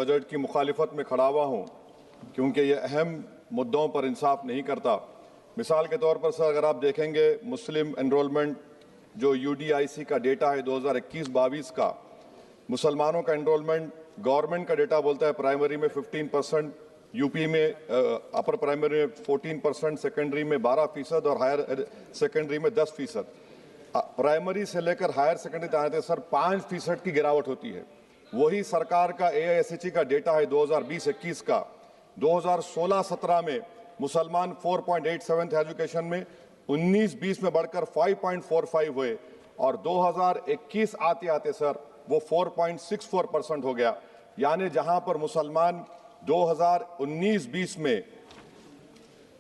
Budget की मुखालिफत में खड़ा हुआ हूँ क्योंकि ये अहम मुद्दों पर इंसाफ नहीं करता। मिसाल के तौर पर सर, अगर आप देखेंगे मुस्लिम एनरोलमेंट जो UDIC का डेटा है 2021-22 का, मुसलमानों का एनरोलमेंट गवर्नमेंट का डेटा बोलता है प्राइमरी में 15%, यूपी में अपर प्राइमरी में 14%, सेकेंडरी में 12% और हायर सेकेंडरी में 10%। प्राइमरी से लेकर हायर सेकेंडरी तक आते सर 5% की गिरावट होती है। वही सरकार का AISHE का डेटा है 2020-21 का। 2016-17 में मुसलमान 4.87 थे एजुकेशन में, 19-20 में बढ़कर 5.45 हुए और 2021 आते आते सर वो 4.64% हो गया। यानी जहां पर मुसलमान 2019-20 में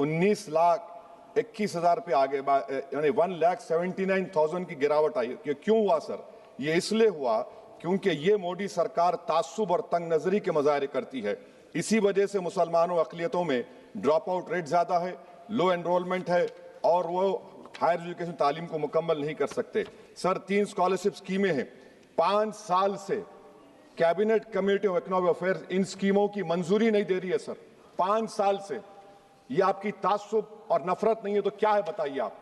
19,21,000 पे आगे, यानी 1,79,000 की गिरावट आई। क्यों हुआ सर? ये इसलिए हुआ क्योंकि ये मोदी सरकार तासुब और तंग नजरी के मुजाहरे करती है। इसी वजह से मुसलमानों अक़लियतों में ड्रॉप आउट रेट ज़्यादा है, लो एनरोलमेंट है और वो हायर एजुकेशन तालीम को मुकम्मल नहीं कर सकते। सर 3 स्कॉलरशिप स्कीमें हैं, 5 साल से cabinet committee of economic affairs in स्कीमों की मंजूरी नहीं दे रही है सर। 5 साल से ये आपकी तासुब और नफरत नहीं है तो क्या है बताइए आप?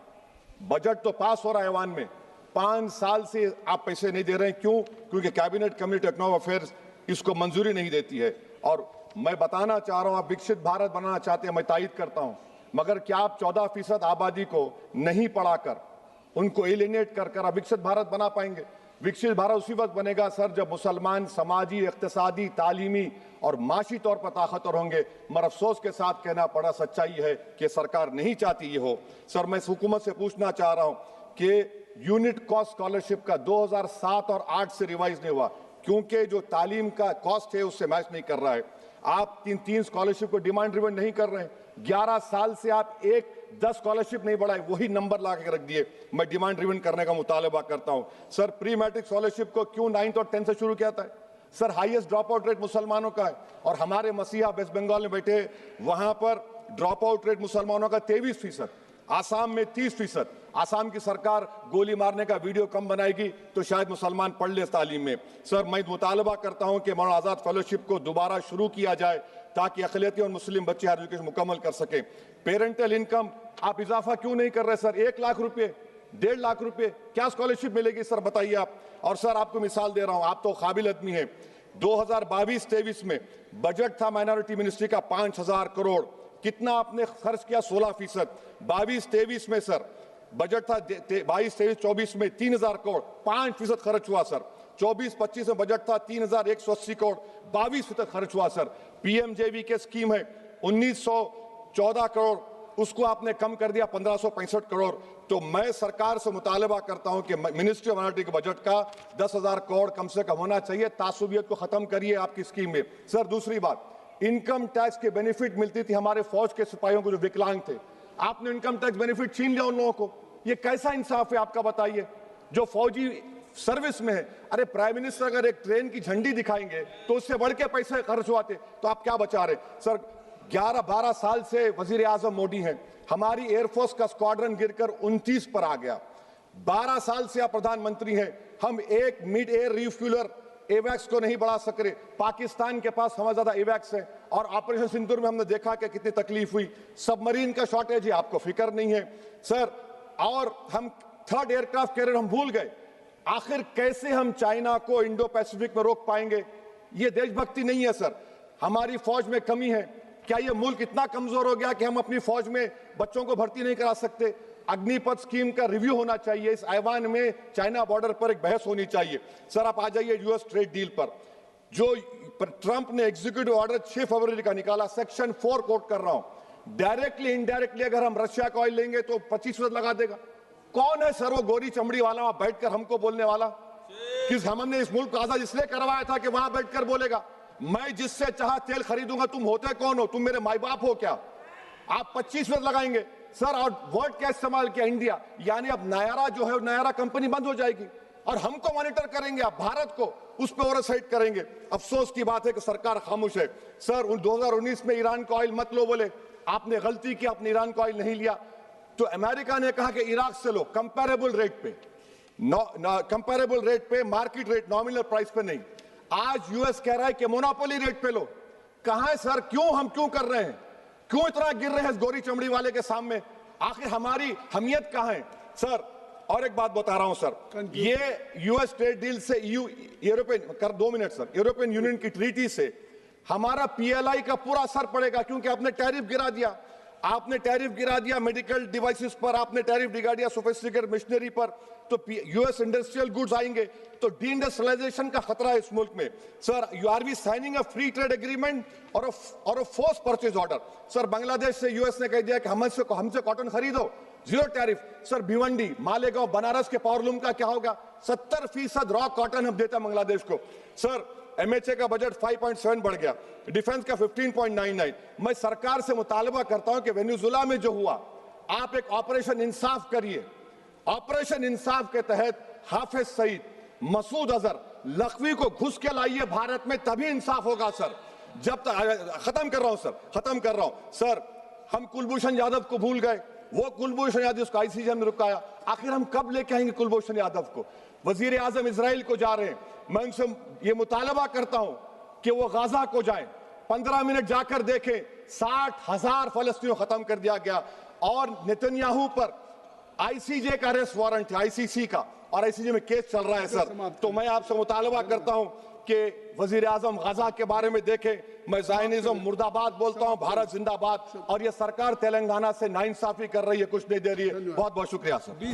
बजट तो पास हो रहा है ऐवान में, 5 साल से आप पैसे नहीं दे रहे हैं। क्यों? क्योंकि cabinet committee of economic affairs इसको मंजूरी नहीं देती है। और मैं बताना चाह रहा हूं, आप विकसित भारत बनाना चाहते हैं, मैं तायद करता हूं, मगर क्या आप 14% आबादी को नहीं पढ़ाकर, उनको एलिनेट कर आप विकसित भारत बना पाएंगे? विकसित भारत उसी वक्त बनेगा सर जब मुसलमान समाजी, इक्तिसादी, तालीमी और माशी तौर पर ताकतवर होंगे। मगर अफसोस के साथ कहना पड़ा, सच्चाई है कि सरकार नहीं चाहती ये हो। सर मैं इस हुकूमत से पूछना चाह रहा हूं कि यूनिट कॉस्ट स्कॉलरशिप का 2007 और 8 से रिवाइज नहीं हुआ क्योंकि जो तालीम का कॉस्ट है उससे मैच नहीं कर रहा है। आप 3 स्कॉलरशिप को डिमांड ड्रिवन नहीं कर रहे हैं। 11 साल से आप 10 स्कॉलरशिप नहीं बढ़ाए, वही नंबर ला के रख दिए। मैं डिमांड ड्रिवन करने का मुतालबा करता हूं। सर प्री मैट्रिक स्कॉलरशिप को क्यों 9th और 10th से शुरू किया था? Sir highest drop out rate मुसलमानों का है और हमारे मसीहा वेस्ट बंगाल में बैठे, वहां पर ड्रॉप आउट रेट मुसलमानों का 23%, आसाम में 30%। आसाम की सरकार गोली मारने का वीडियो कम बनाएगी तो शायद मुसलमान पढ़ ले तालीम में। सर मैं मुतालबा करता हूं कि मौलाना आजाद फेलोशिप को दोबारा शुरू किया जाए ताकि अक़लियती और मुस्लिम बच्चे हायर एजुकेशन मुकम्मल कर सकें। पेरेंटल इनकम आप इजाफा क्यों नहीं कर रहे सर? 1 लाख रुपए, 1.5 लाख रुपए क्या स्कॉलरशिप मिलेगी सर बताइए आप? और सर आपको मिसाल दे रहा हूं, आप तो काबिल आदमी हैं। 2022-23 में बजट था माइनॉरिटी मिनिस्ट्री का 5,000 करोड़, कितना आपने खर्च किया? 16%। 22-23 में सर बजट था 22-23-24 में 3,000 करोड़, 5% खर्च हुआ सर। 24-25 में बजट था 3,180 करोड़, 22% खर्च हुआ सर। PMJV के स्कीम है 1,914 करोड़, उसको आपने कम कर दिया 1,565 करोड़। तो मैं सरकार से मुतालबा करता हूं कि मिनिस्ट्री ऑफ माइनॉरिटी के बजट का 10,000 करोड़ कम से कम होना चाहिए। तासुबियत को खत्म करिए आपकी स्कीम में। सर दूसरी बात, इनकम टैक्स के बेनिफिट मिलती थी हमारे फौज के सिपाहियों को जो विकलांग थे, आपने इनकम टैक्स बेनिफिट छीन लिया उन लोगों को। ये कैसा इंसाफ है आपका बताइए? जो फौजी सर्विस में है, अरे प्राइम मिनिस्टर अगर एक ट्रेन की झंडी दिखाएंगे तो उससे बढ़ के पैसे खर्च हुआते, तो आप क्या बचा रहे? सर 11-12 साल से वजीर आजम मोदी हैं, हमारी एयरफोर्स का स्क्वाड्रन गिरकर 29 पर आ गया। 12 साल से आप प्रधानमंत्री हैं, हम एक मिड एयर रिफ्यूलर एवैक्स को नहीं बढ़ा सक रहे। पाकिस्तान के पास हमें ज्यादा एवैक्स है और ऑपरेशन सिंदूर में हमने देखा कि कितनी तकलीफ हुई। सबमरीन का शॉर्टेज है, आपको फिक्र नहीं है सर। और हम 3rd एयरक्राफ्ट कैरियर हम भूल गए। आखिर कैसे हम चाइना को इंडो पैसिफिक में रोक पाएंगे? ये देशभक्ति नहीं है सर। हमारी फौज में कमी है। क्या ये मुल्क इतना कमजोर हो गया कि हम अपनी फौज में बच्चों को भर्ती नहीं करा सकते? अग्निपथ स्कीम का रिव्यू होना चाहिए। इस ऐवान में चाइना बॉर्डर पर एक बहस होनी चाहिए। सर आप आ जाइए US ट्रेड डील पर, जो ट्रंप ने एग्जीक्यूटिव ऑर्डर 6 फरवरी का निकाला, सेक्शन 4 कोट कर रहा हूं, डायरेक्टली इनडायरेक्टली अगर हम रशिया का ऑयल लेंगे तो 25% लगा देगा। कौन है सर वो गोरी चमड़ी वाला वहां बैठकर हमको बोलने वाला? किस हमने इस मुल्क को आजाद इसलिए करवाया था कि वहां बैठकर बोलेगा मैं जिससे चाह तेल खरीदूंगा। तुम होते कौन हो? तुम मेरे माई बाप हो क्या? आप 25% लगाएंगे सर। और वर्ड क्या इस्तेमाल किया? इंडिया। यानी अब नायारा जो है, नायारा कंपनी बंद हो जाएगी और हमको मॉनिटर करेंगे आप, भारत को उस पर ओवरसाइट करेंगे। अफसोस की बात है कि सरकार खामोश है। सर 2019 में ईरान का ऑयल मत लो बोले, आपने गलती की, आपने ईरान का ऑयल नहीं लिया। तो अमेरिका ने कहा कि इराक से लो, कंपेरेबल रेट पे, कंपेरेबल रेट पे, मार्केट रेट, नॉमिनल प्राइस पे नहीं। आज यूएस कह रहा है कि मोनोपोली रेट पे लो। कहां है सर? हम क्यों कर रहे हैं? क्यों इतना गिर रहे हैं इस गोरी चमड़ी वाले के सामने? आखिर हमारी हमियत कहां है सर? और एक बात बता रहा हूं सर, ये यूएस ट्रेड डील से European 2 minute sir, European union की ट्रीटी से हमारा पीएलआई का पूरा असर पड़ेगा, क्योंकि आपने टैरिफ गिरा दिया। आपने टैरिफ गिरा दिया मेडिकल डिवाइसेस पर, आपने टैरिफ गिरा दिया सोफिस्टिकेटेड मशीनरी पर, तो यूएस इंडस्ट्रियल गुड्स आएंगे, तो डी-इंडस्ट्रियलाइजेशन का खतरा है इस मुल्क में। Sir, you are we signing a free trade agreement और a force purchase order? Sir, Bangladesh से यूएस ने कह दिया कि हमसे कॉटन खरीदो, 0 टैरिफ। सर, भिवंडी, मालेगांव, बनारस के पावरलूम का क्या होगा? 70% रॉ कॉटन हम देते हैं बांग्लादेश को। सर, एमएचए का बजट 5.7 बढ़ गया, डिफेंस का 15.99। मैं सरकार से मुतालबा करता हूं कि वेनेजुएला में जो हुआ, आप एक ऑपरेशन इंसाफ करिए। ऑपरेशन इंसाफ के तहत हाफिज सईद, मसूद अजहर, लखवी को घुस के लाइए भारत में, तभी इंसाफ होगा सर। जब तक खत्म कर रहा हूं सर, हम कुलभूषण यादव को भूल गए। वो कुलभूषण यादव उसको आईसीजे में रुकाया। आखिर हम कब लेके आएंगे कुलभूषण यादव को? वजीर आजम इजराइल को जा रहे हैं, मैं उनसे ये मुतालबा करता हूं कि वो गाजा को जाएं, 15 मिनट जाकर देखें, 60,000 फलस्तीनियों खत्म कर दिया गया। और नेतन्याहू पर आईसीजे का अरेस्ट वारंट है, आईसीसी का, और आईसीजे में केस चल रहा है सर। तो मैं आपसे मुतालबा करता हूं कि वजीर आजम गाजा के बारे में देखें। मैं ज़ायनिज़्म मुर्दाबाद बोलता हूं, भारत जिंदाबाद। और ये सरकार तेलंगाना से नाइंसाफी कर रही है, कुछ नहीं दे रही है। बहुत बहुत शुक्रिया सर।